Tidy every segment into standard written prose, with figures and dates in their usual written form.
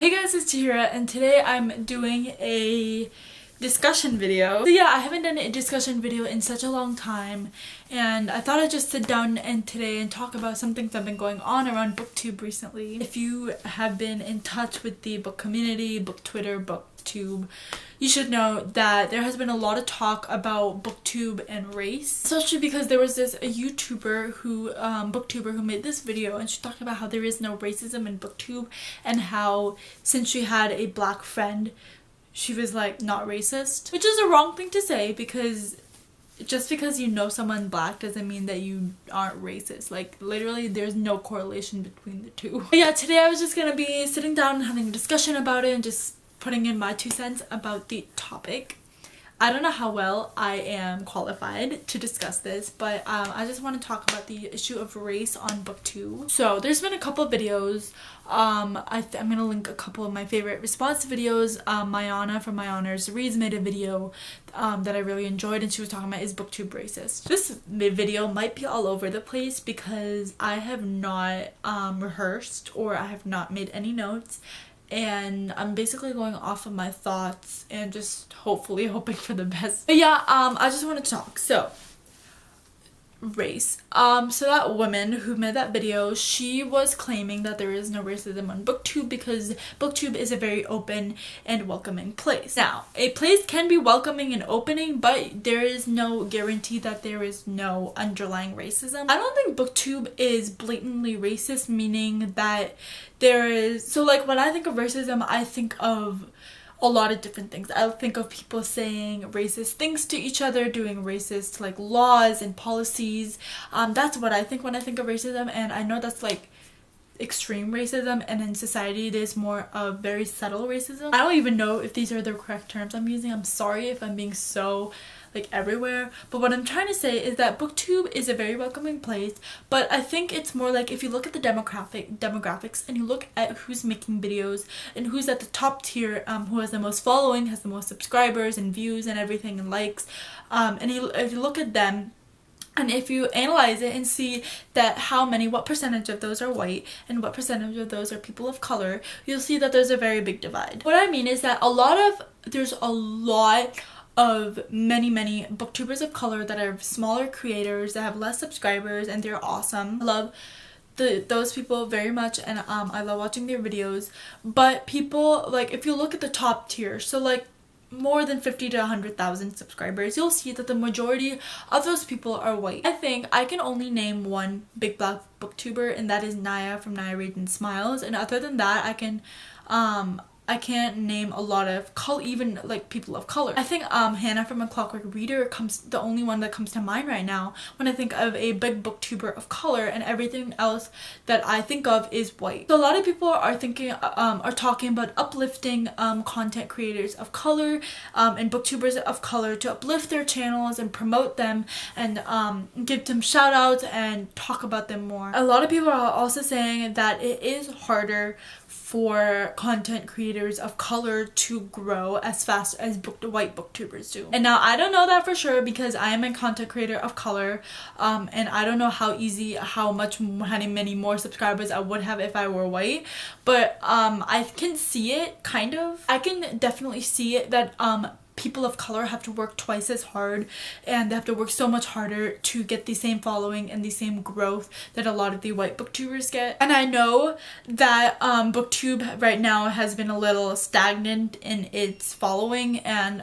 Hey guys, it's Tahira, and today I'm doing a discussion video. So yeah, I haven't done a discussion video in such a long time, and I thought I'd just sit down today and talk about some things that have been going on around Booktube recently. If you have been in touch with the book community, book Twitter, Booktube, you should know that there has been a lot of talk about Booktube and race, especially because there was a YouTuber booktuber who made this video, and she talked about how there is no racism in Booktube, and how since she had a black friend, she was like not racist, which is a wrong thing to say, because just because you know someone black doesn't mean that you aren't racist. Like, literally there's no correlation between the two. But yeah, today I was just gonna be sitting down and having a discussion about it and just putting in my 2 cents about the topic. I don't know how well I am qualified to discuss this, but I just want to talk about the issue of race on Booktube. So there's been a couple of videos. I'm gonna link a couple of my favorite response videos. Mayana from Mayana's Reads made a video that I really enjoyed, and she was talking about, is Booktube racist? This video might be all over the place because I have not rehearsed, or I have not made any notes, and I'm basically going off of my thoughts and just hopefully hoping for the best. But yeah, I just want to talk. So, race. So that woman who made that video, she was claiming that there is no racism on Booktube because Booktube is a very open and welcoming place. Now, a place can be welcoming and opening, but there is no guarantee that there is no underlying racism. I don't think Booktube is blatantly racist, meaning that there is, so like when I think of racism, I think of a lot of different things. I think of people saying racist things to each other, doing racist like laws and policies. That's what I think when I think of racism, and I know that's like extreme racism, and in society there's more of very subtle racism. I don't even know if these are the correct terms I'm using. I'm sorry if I'm being so like everywhere, but what I'm trying to say is that Booktube is a very welcoming place, but I think it's more like, if you look at the demographics and you look at who's making videos and who's at the top tier, who has the most following, has the most subscribers and views and everything and likes, and if you look at them, and if you analyze it and see that what percentage of those are white and what percentage of those are people of color, you'll see that there's a very big divide. What I mean is that there's a lot of many booktubers of color that are smaller creators that have less subscribers, and they're awesome. I love those people very much, and I love watching their videos. But people, like, if you look at the top tier, so like more than 50 to 100,000 subscribers, you'll see that the majority of those people are white. I think I can only name one big black booktuber, and that is Naya from Naya Reads and Smiles, and other than that I can't name a lot of even like people of color. I think Hannah from A Clockwork Reader the only one that comes to mind right now when I think of a big booktuber of color, and everything else that I think of is white. So a lot of people are talking about uplifting content creators of color and booktubers of color, to uplift their channels and promote them and give them shout outs and talk about them more. A lot of people are also saying that it is harder for content creators of color to grow as fast as white booktubers do. And now I don't know that for sure, because I am a content creator of color, and I don't know how many more subscribers I would have if I were white, but I can see it, kind of. I can definitely see it that people of color have to work twice as hard, and they have to work so much harder to get the same following and the same growth that a lot of the white booktubers get. And I know that Booktube right now has been a little stagnant in its following, and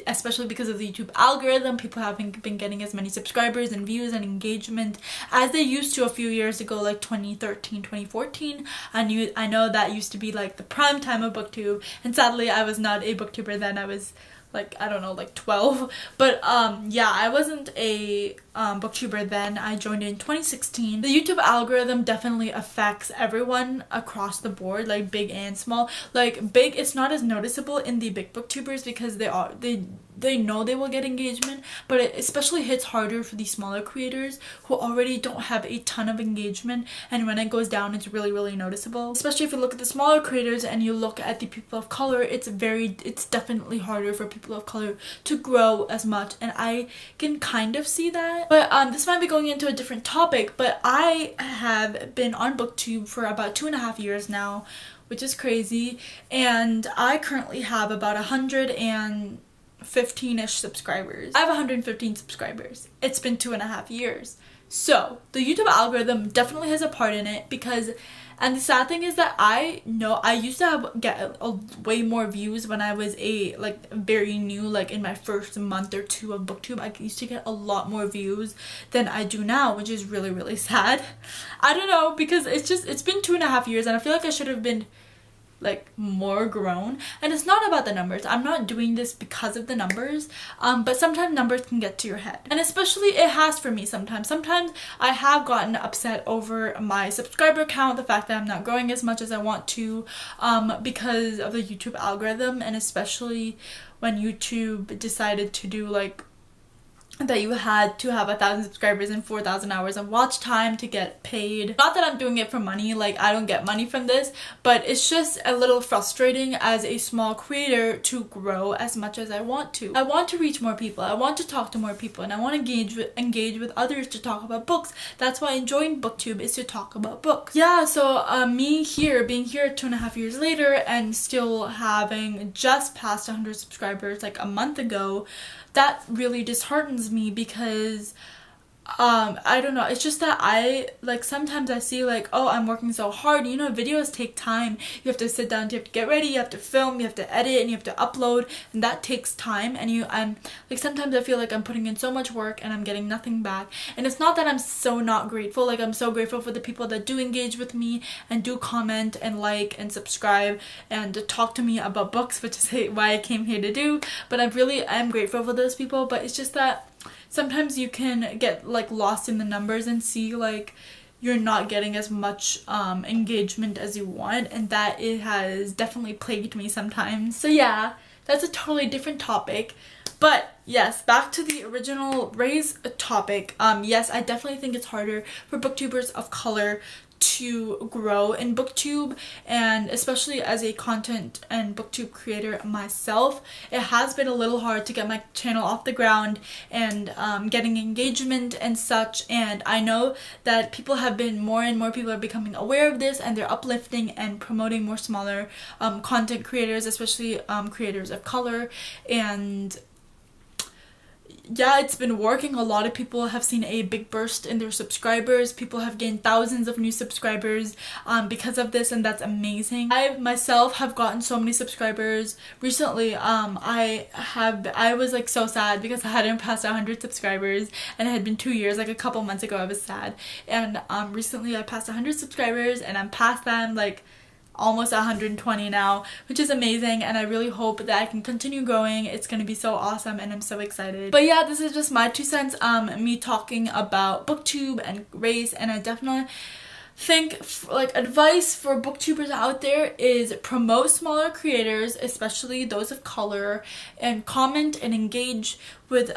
especially because of the YouTube algorithm, people haven't been getting as many subscribers and views and engagement as they used to a few years ago, like 2013, 2014. I know that used to be like the prime time of Booktube, and sadly I was not a booktuber then. I was like, I don't know, like 12, but yeah, I wasn't a booktuber then. I joined in 2016. The YouTube algorithm definitely affects everyone across the board, like big and small. Like big, it's not as noticeable in the big booktubers because they know they will get engagement, but it especially hits harder for the smaller creators who already don't have a ton of engagement, and when it goes down, it's really noticeable. Especially if you look at the smaller creators and you look at the people of color, it's definitely harder for people of color to grow as much, and I can kind of see that. But this might be going into a different topic, but I have been on Booktube for about 2.5 years now, which is crazy. And I currently have about 115-ish subscribers. I have 115 subscribers. It's been 2.5 years. So the YouTube algorithm definitely has a part in it, because, and the sad thing is that I know I used to get way more views when I was very new, like in my first month or two of Booktube. I used to get a lot more views than I do now, which is really, really sad. I don't know, because it's been 2.5 years and I feel like I should have been like more grown. And it's not about the numbers. I'm not doing this because of the numbers, but sometimes numbers can get to your head, and especially it has for me sometimes. I have gotten upset over my subscriber count, the fact that I'm not growing as much as I want to, because of the YouTube algorithm, and especially when YouTube decided to do like that you had to have 1,000 subscribers and 4,000 hours of watch time to get paid. Not that I'm doing it for money, like I don't get money from this, but it's just a little frustrating as a small creator to grow as much as I want to. I want to reach more people, I want to talk to more people, and I want to engage with others to talk about books. That's why enjoying Booktube is to talk about books. Yeah, so being here 2.5 years later and still having just passed 100 subscribers like a month ago, that really disheartens me, because I don't know, it's just that I like sometimes I see like, oh, I'm working so hard, you know, videos take time. You have to sit down, you have to get ready, you have to film, you have to edit, and you have to upload, and that takes time. And I'm like, sometimes I feel like I'm putting in so much work and I'm getting nothing back. And it's not that I'm so not grateful, like I'm so grateful for the people that do engage with me and do comment and like and subscribe and talk to me about books, which is why I came here to do. But I'm grateful for those people, but it's just that sometimes you can get like lost in the numbers and see like you're not getting as much engagement as you want, and that it has definitely plagued me sometimes. So yeah, that's a totally different topic. But yes, back to the original race topic. Yes, I definitely think it's harder for booktubers of color to grow in Booktube, and especially as a content and Booktube creator myself, it has been a little hard to get my channel off the ground and getting engagement and such. And I know that more and more people are becoming aware of this, and they're uplifting and promoting more smaller content creators, especially creators of color. And yeah, it's been working. A lot of people have seen a big burst in their subscribers. People have gained thousands of new subscribers because of this, and that's amazing. I myself have gotten so many subscribers recently. I was like so sad because I hadn't passed 100 subscribers, and it had been 2 years. Like a couple months ago I was sad, and recently I passed 100 subscribers, and I'm past them, like almost 120 now, which is amazing, and I really hope that I can continue growing. It's gonna be so awesome, and I'm so excited. But yeah, this is just my 2 cents, me talking about Booktube and race. And I definitely think like advice for booktubers out there is promote smaller creators, especially those of color, and comment and engage with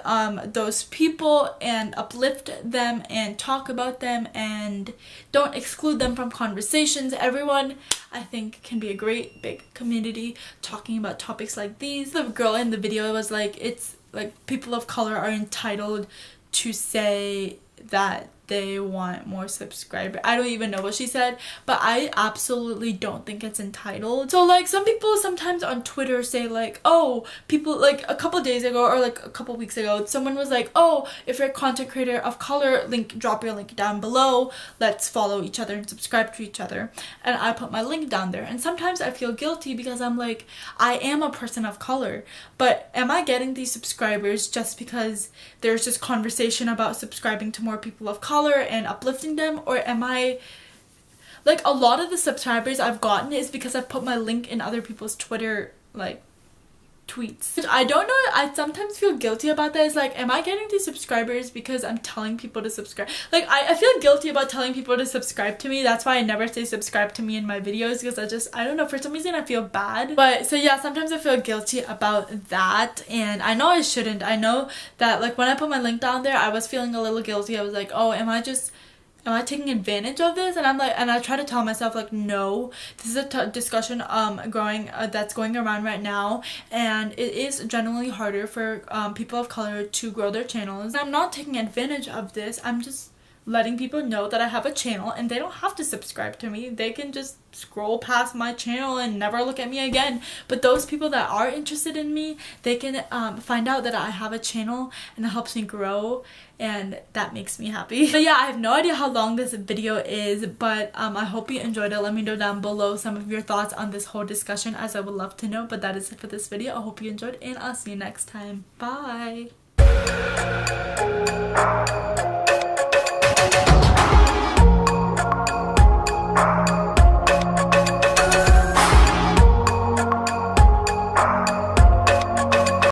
those people and uplift them and talk about them, and don't exclude them from conversations. Everyone, I think, can be a great big community talking about topics like these. The girl in the video was like, it's like people of color are entitled to say that they want more subscribers. I don't even know what she said, but I absolutely don't think it's entitled. So like some people sometimes on Twitter say like, oh, people, like a couple days ago or like a couple weeks ago, someone was like, oh, if you're a content creator of color, drop your link down below, let's follow each other and subscribe to each other. And I put my link down there, and sometimes I feel guilty because I'm like, I am a person of color, but am I getting these subscribers just because there's just conversation about subscribing to more people of color and uplifting them? Or am I like, a lot of the subscribers I've gotten is because I've put my link in other people's Twitter like tweets. I don't know, I sometimes feel guilty about that. It's like, am I getting these subscribers because I'm telling people to subscribe? Like I feel guilty about telling people to subscribe to me. That's why I never say subscribe to me in my videos, because I don't know, for some reason I feel bad. But so yeah, sometimes I feel guilty about that, and I know I shouldn't. I know that like when I put my link down there, I was feeling a little guilty. I was like, oh, am I taking advantage of this? And I'm like, and I try to tell myself like, no, this is a discussion that's going around right now, and it is generally harder for people of color to grow their channels. I'm not taking advantage of this. I'm just letting people know that I have a channel, and they don't have to subscribe to me. They can just scroll past my channel and never look at me again. But those people that are interested in me, they can find out that I have a channel, and it helps me grow, and that makes me happy. But yeah, I have no idea how long this video is, but I hope you enjoyed it. Let me know down below some of your thoughts on this whole discussion, as I would love to know. But that is it for this video. I hope you enjoyed, and I'll see you next time. Bye.